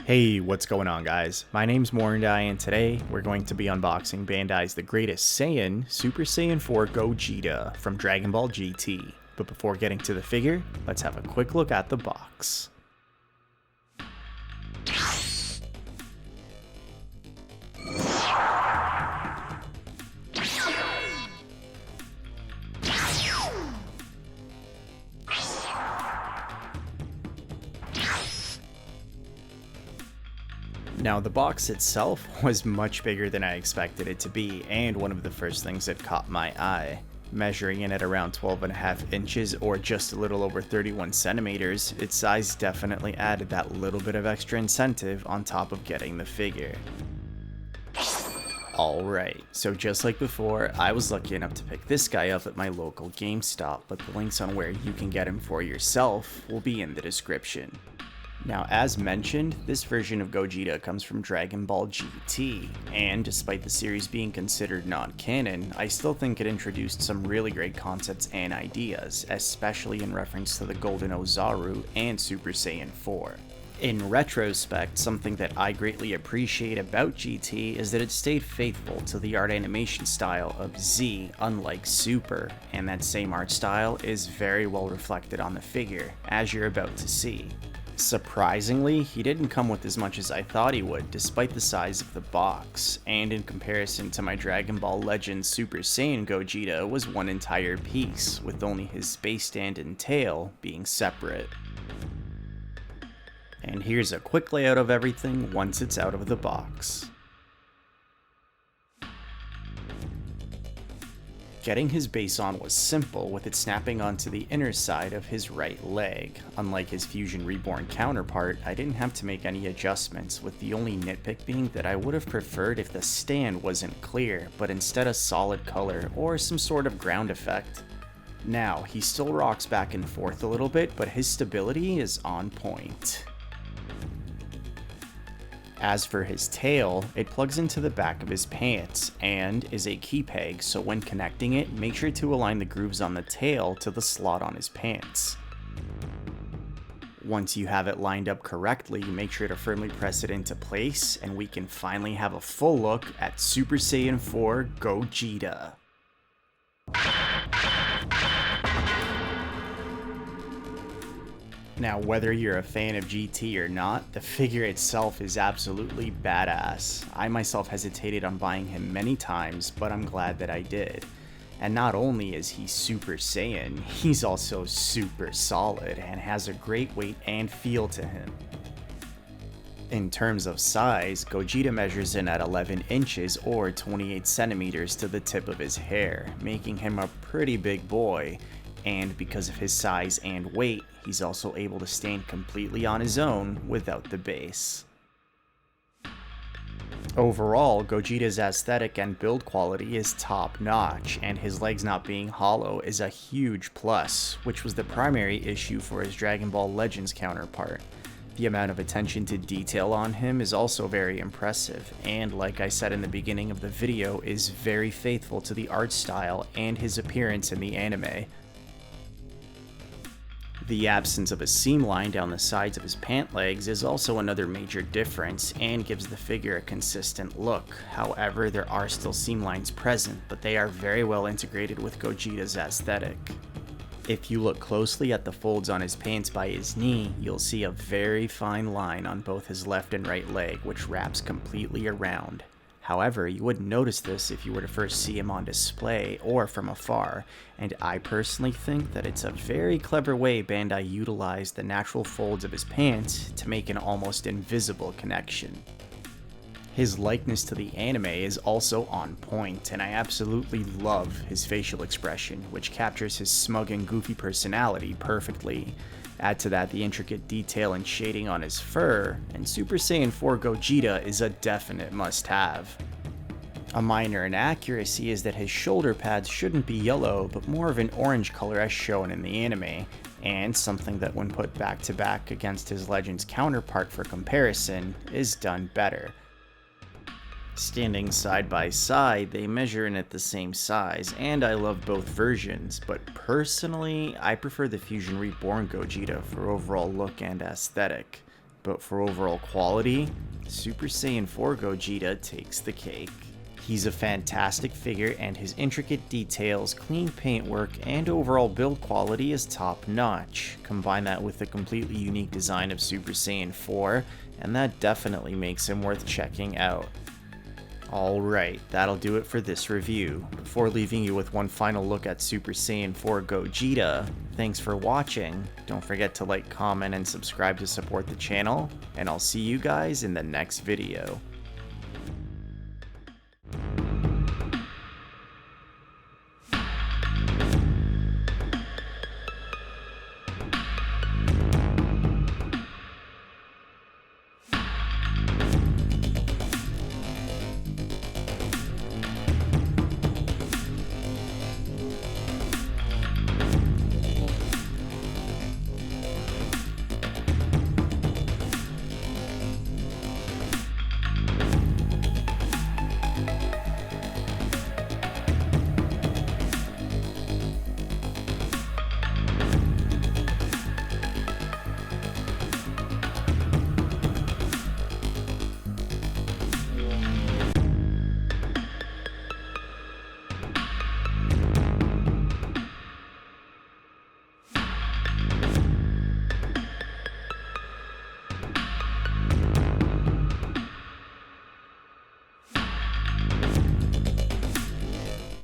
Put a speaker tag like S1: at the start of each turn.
S1: Hey, what's going on guys? My name's Morendai and today we're going to be unboxing Bandai's The Greatest Saiyan Super Saiyan 4 Gogeta from Dragonball GT. But before getting to the figure, let's have a quick look at the box. Now, the box itself was much bigger than I expected it to be, and one of the first things that caught my eye. Measuring in at around 12.5 inches or just a little over 31 centimeters, its size definitely added that little bit of extra incentive on top of getting the figure. Alright, so just like before, I was lucky enough to pick this guy up at my local GameStop, but the links on where you can get him for yourself will be in the description. Now, as mentioned, this version of Gogeta comes from Dragon Ball GT, and despite the series being considered non-canon, I still think it introduced some really great concepts and ideas, especially in reference to the Golden Ozaru and Super Saiyan 4. In retrospect, something that I greatly appreciate about GT is that it stayed faithful to the art animation style of Z, unlike Super, and that same art style is very well reflected on the figure, as you're about to see. Surprisingly, he didn't come with as much as I thought he would, despite the size of the box, and in comparison to my Dragon Ball Legends Super Saiyan Gogeta was one entire piece, with only his space stand and tail being separate. And here's a quick layout of everything once it's out of the box. Getting his base on was simple, with it snapping onto the inner side of his right leg. Unlike his Fusion Reborn counterpart, I didn't have to make any adjustments, with the only nitpick being that I would have preferred if the stand wasn't clear, but instead a solid color or some sort of ground effect. Now, he still rocks back and forth a little bit, but his stability is on point. As for his tail, it plugs into the back of his pants and is a key peg, so when connecting it, make sure to align the grooves on the tail to the slot on his pants. Once you have it lined up correctly, make sure to firmly press it into place, and we can finally have a full look at Super Saiyan 4 Gogeta. Now, whether you're a fan of GT or not, the figure itself is absolutely badass. I myself hesitated on buying him many times, but I'm glad that I did. And not only is he Super Saiyan, he's also super solid and has a great weight and feel to him. In terms of size, Gogeta measures in at 11 inches or 28 centimeters to the tip of his hair, making him a pretty big boy. And because of his size and weight, he's also able to stand completely on his own without the base. Overall, Gogeta's aesthetic and build quality is top notch, and his legs not being hollow is a huge plus, which was the primary issue for his Dragon Ball Legends counterpart. The amount of attention to detail on him is also very impressive, and like I said in the beginning of the video, is very faithful to the art style and his appearance in the anime. The absence of a seam line down the sides of his pant legs is also another major difference and gives the figure a consistent look. However, there are still seam lines present, but they are very well integrated with Gogeta's aesthetic. If you look closely at the folds on his pants by his knee, you'll see a very fine line on both his left and right leg, which wraps completely around. However, you wouldn't notice this if you were to first see him on display or from afar, and I personally think that it's a very clever way Bandai utilized the natural folds of his pants to make an almost invisible connection. His likeness to the anime is also on point, and I absolutely love his facial expression, which captures his smug and goofy personality perfectly. Add to that the intricate detail and shading on his fur, and Super Saiyan 4 Gogeta is a definite must-have. A minor inaccuracy is that his shoulder pads shouldn't be yellow, but more of an orange color as shown in the anime, and something that when put back to back against his Legends counterpart for comparison is done better. Standing side by side, they measure in at the same size, and I love both versions, but personally, I prefer the Fusion Reborn Gogeta for overall look and aesthetic. But for overall quality, Super Saiyan 4 Gogeta takes the cake. He's a fantastic figure, and his intricate details, clean paintwork, and overall build quality is top notch. Combine that with the completely unique design of Super Saiyan 4, and that definitely makes him worth checking out. Alright, that'll do it for this review. Before leaving you with one final look at Super Saiyan 4 Gogeta, thanks for watching. Don't forget to like, comment, and subscribe to support the channel, and I'll see you guys in the next video.